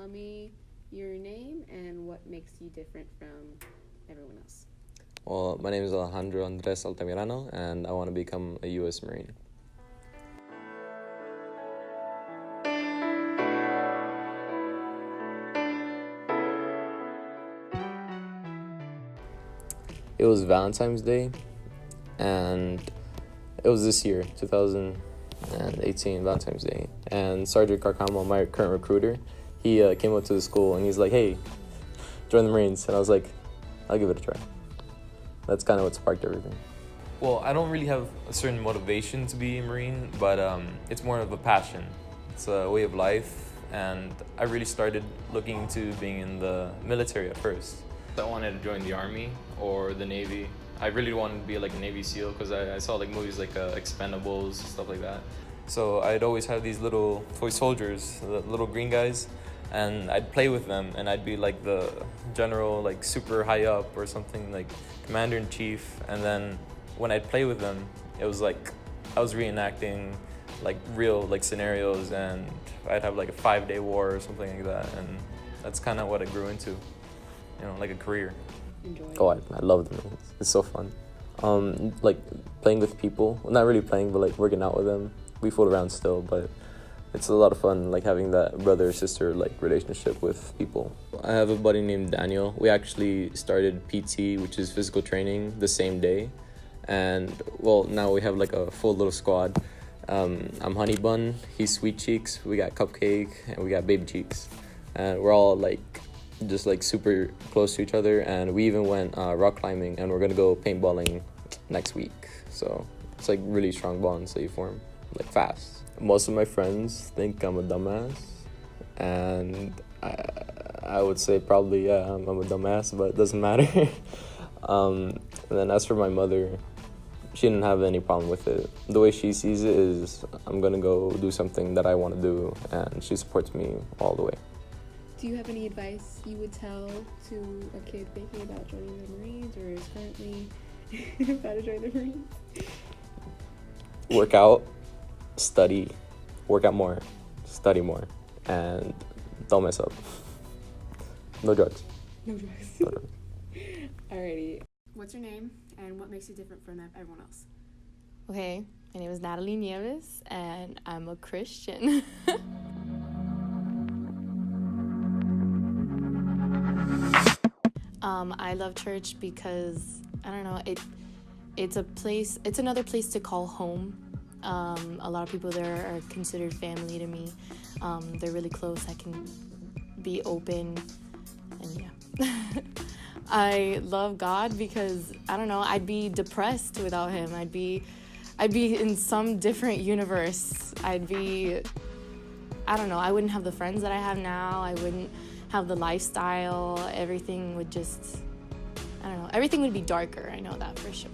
tell me your name and what makes you different from everyone else. Well, my name is Alejandro Andres Altamirano, and I want to become a U.S. Marine. It was Valentine's Day, and it was this year, 2018, Valentine's Day. And Sergeant Carcamo, my current recruiter, he came up to the school and he's like, "Hey, join the Marines." And I was like, "I'll give it a try." That's kind of what sparked everything. Well, I don't really have a certain motivation to be a Marine, but it's more of a passion. It's a way of life, and I really started looking into being in the military at first. I wanted to join the Army or the Navy. I really wanted to be like a Navy SEAL because I saw like movies like Expendables, stuff like that. So I'd always have these little toy soldiers, the little green guys, and I'd play with them, and I'd be like the general, like super high up or something, like commander-in-chief. And then when I'd play with them, it was like I was reenacting like real like scenarios, and I'd have like a 5-day war or something like that, and that's kind of what it grew into, like a career. Oh, I love the Marines. It's so fun. Like playing with people. Well, not really playing, but like working out with them. We fool around still, but it's a lot of fun, like having that brother sister like relationship with people. I have a buddy named Daniel. We actually started PT, which is physical training, the same day, and well, now we have like a full little squad. I'm Honey Bun, he's Sweet Cheeks, we got Cupcake, and we got Baby Cheeks, and we're all like just like super close to each other. And we even went rock climbing, and we're gonna go paintballing next week. So it's like really strong bonds that you form, like fast. Most of my friends think I'm a dumbass, and I would say probably, yeah, I'm a dumbass, but it doesn't matter. And then as for my mother, she didn't have any problem with it. The way she sees it is I'm gonna go do something that I want to do, and she supports me all the way. Do you have any advice you would tell to a kid thinking about joining the Marines or is currently about to join the Marines? Work out, study, work out more, study more, and don't mess up. No drugs. No drugs. No drugs. Alrighty. What's your name and what makes you different from everyone else? Okay, my name is Natalie Nieves, and I'm a Christian. I love church because, I don't know, it's another place to call home. A lot of people there are considered family to me. They're really close. I can be open, and yeah. I love God because, I don't know, I'd be depressed without him. I'd be in some different universe. I don't know, I wouldn't have the friends that I have now. I wouldn't have the lifestyle. Everything would just, I don't know, everything would be darker. I know that for sure.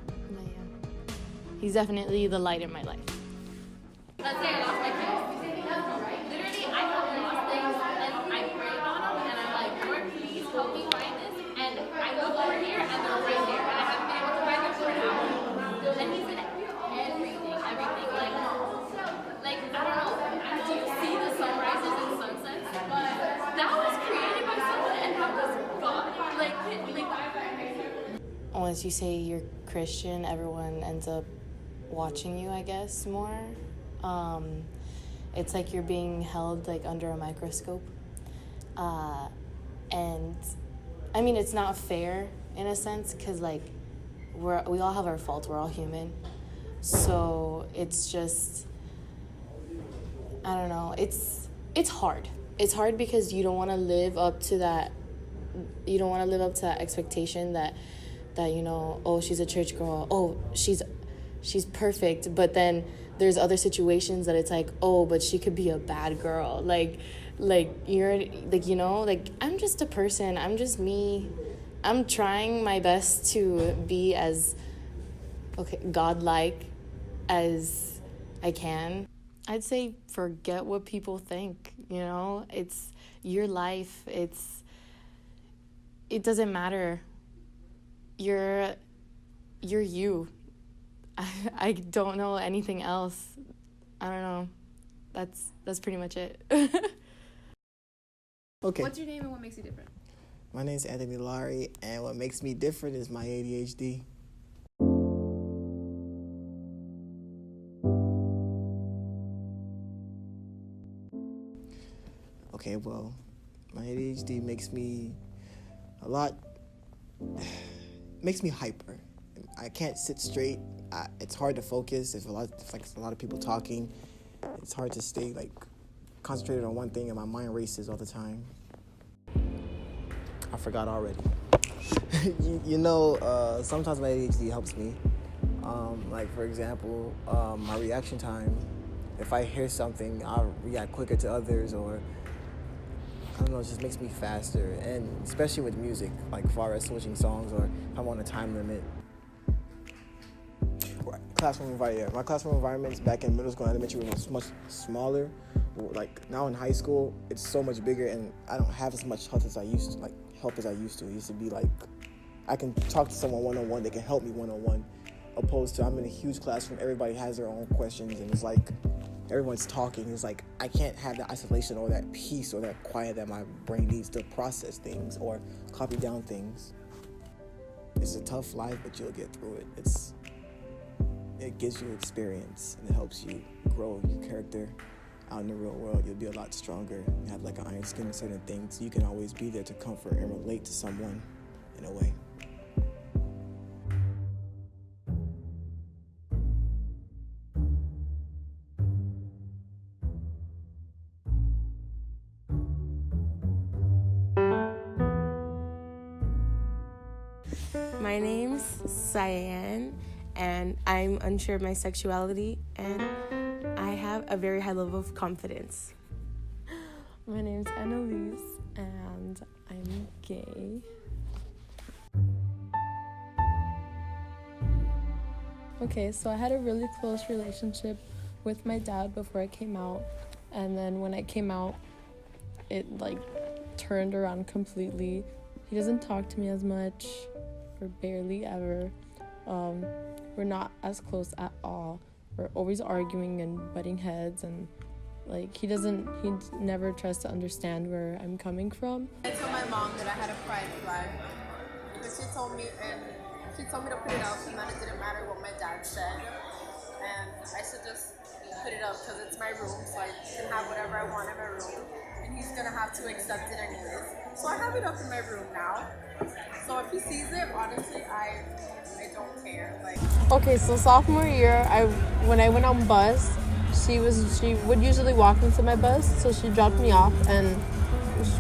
But yeah, he's definitely the light in my life. Let's say I lost my kids. Literally, I have lost things, and I pray about them, and I'm like, Lord, please help me find this. And I look over here, and they're right there, and I haven't been able to find them for an hour. And he's in everything, like, I don't know, do you see the sunrises and sunsets? But that was created by someone, and that was God. Once you say you're Christian, everyone ends up watching you, I guess, more. It's like you're being held like under a microscope. And I mean, it's not fair in a sense because like we all have our faults. We're all human. So it's just, I don't know. It's hard. It's hard because you don't want to live up to that. You don't want to live up to that expectation that oh, she's a church girl. Oh, she's perfect. But then there's other situations that it's like, oh, but she could be a bad girl. Like you're like, I'm just a person. I'm just me. I'm trying my best to be as godlike as I can. I'd say forget what people think. It's your life. It doesn't matter. You're you. I don't know anything else. I don't know. That's pretty much it. Okay. What's your name and what makes you different? My name's Anthony Laurie, and what makes me different is my ADHD. Okay, well, my ADHD makes me makes me hyper. I can't sit straight. It's hard to focus. There's a lot of people talking. It's hard to stay concentrated on one thing, and my mind races all the time. I forgot already. Sometimes my ADHD helps me. For example, my reaction time. If I hear something, I'll react quicker to others, or I don't know, it just makes me faster. And especially with music, like far as switching songs, or if I'm on a time limit. Classroom environment. My classroom environments back in middle school and elementary was much smaller. Now in high school, it's so much bigger, and I don't have as much help as I used to. It used to be I can talk to someone one-on-one. They can help me one-on-one. Opposed to I'm in a huge classroom. Everybody has their own questions, and it's everyone's talking. It's I can't have that isolation or that peace or that quiet that my brain needs to process things or copy down things. It's a tough life, but you'll get through it. It gives you experience, and it helps you grow your character out in the real world. You'll be a lot stronger. You have an iron skin in certain things. You can always be there to comfort and relate to someone in a way. My name's Cyan, and I'm unsure of my sexuality, and I have a very high level of confidence. My name's Annalise, and I'm gay. Okay, so I had a really close relationship with my dad before I came out, and then when I came out, it turned around completely. He doesn't talk to me as much, or barely ever. We're not as close at all. We're always arguing and butting heads, and he never tries to understand where I'm coming from. I told my mom that I had a pride flag, because she told me to put it up, and that it didn't matter what my dad said, and I should just put it up because it's my room, so I can have whatever I want in my room, and he's gonna have to accept it anyways. So I have it up in my room now. So if he sees it, honestly, I don't care. Okay, so sophomore year, when I went on bus, she would usually walk into my bus, so she dropped me off, and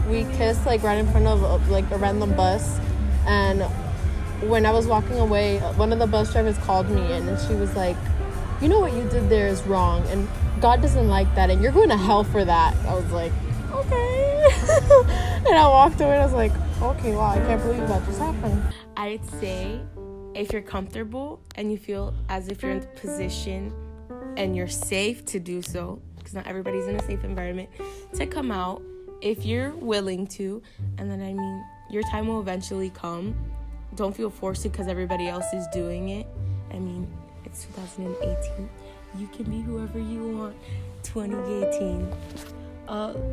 we kissed right in front of a random bus. And when I was walking away, one of the bus drivers called me, and she was like, "You know what you did there is wrong, and God doesn't like that, and you're going to hell for that." I was like, okay. And I walked away, and I was like, okay, wow, I can't believe that just happened. I'd say if you're comfortable and you feel as if you're in the position and you're safe to do so, because not everybody's in a safe environment, to come out if you're willing to. And then, your time will eventually come. Don't feel forced to because everybody else is doing it. It's 2018. You can be whoever you want. 2018.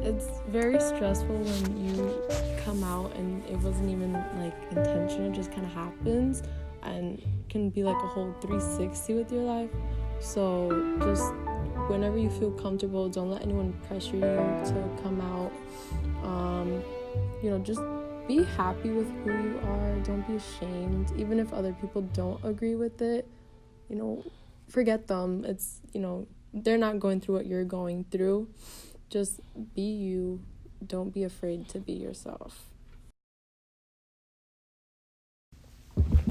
It's very stressful when you come out and it wasn't even intentional, it just kind of happens, and can be a whole 360 with your life. So just whenever you feel comfortable, don't let anyone pressure you to come out. Just be happy with who you are. Don't be ashamed, even if other people don't agree with it. Forget them. It's they're not going through what you're going through. Just be you. Don't be afraid to be yourself.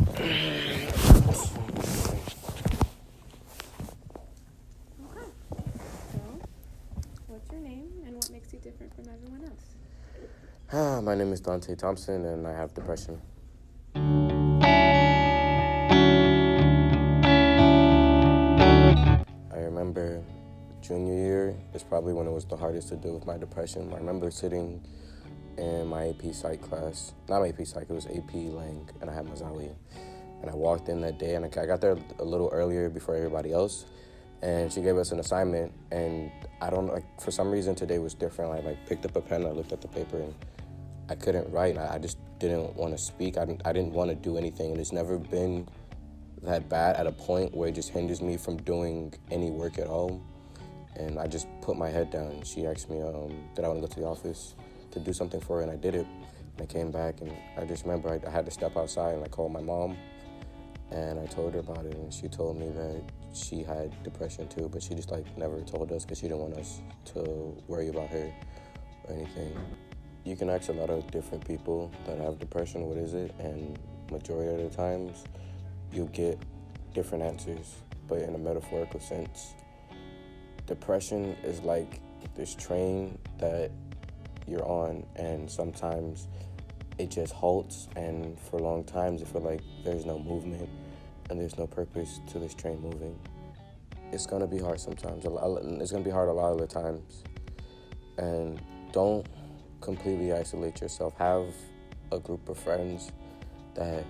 Okay. So, what's your name and what makes you different from everyone else? My name is Dante Thompson, and I have depression. I remember junior year is probably when it was the hardest to deal with my depression. I remember sitting in my AP Psych class, not AP Psych, it was AP Lang, and I had Mazawi. And I walked in that day, and I got there a little earlier before everybody else, and she gave us an assignment, and I don't, like, for some reason today was different. I, like, picked up a pen, I looked at the paper, and I couldn't write. I just didn't want to speak. I didn't want to do anything, and it's never been that bad at a point where it just hinders me from doing any work at all. And I just put my head down. She asked me, did I want to go to the office to do something for her, and I did it. And I came back, and I just remember I had to step outside, and I called my mom, and I told her about it, and she told me that she had depression too, but she just, like, never told us because she didn't want us to worry about her or anything. You can ask a lot of different people that have depression, what is it? And majority of the times, you'll get different answers, but in a metaphorical sense. Depression is like this train that you're on, and sometimes it just halts, and for long times it feels like there's no movement and there's no purpose to this train moving. It's gonna be hard sometimes. It's gonna be hard a lot of the times. And don't completely isolate yourself. Have a group of friends that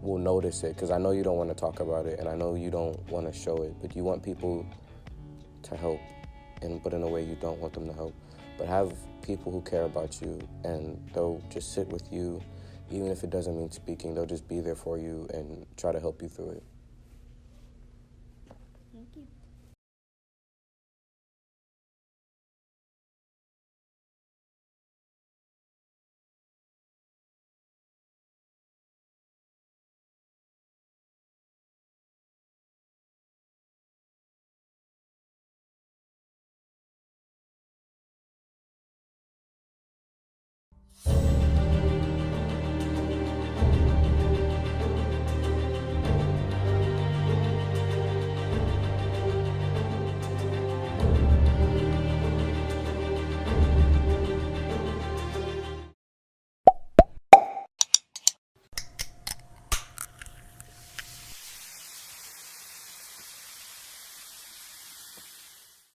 will notice it, because I know you don't want to talk about it, and I know you don't want to show it, but you want people to help, but in a way you don't want them to help. But have people who care about you, and they'll just sit with you, even if it doesn't mean speaking. They'll just be there for you and try to help you through it.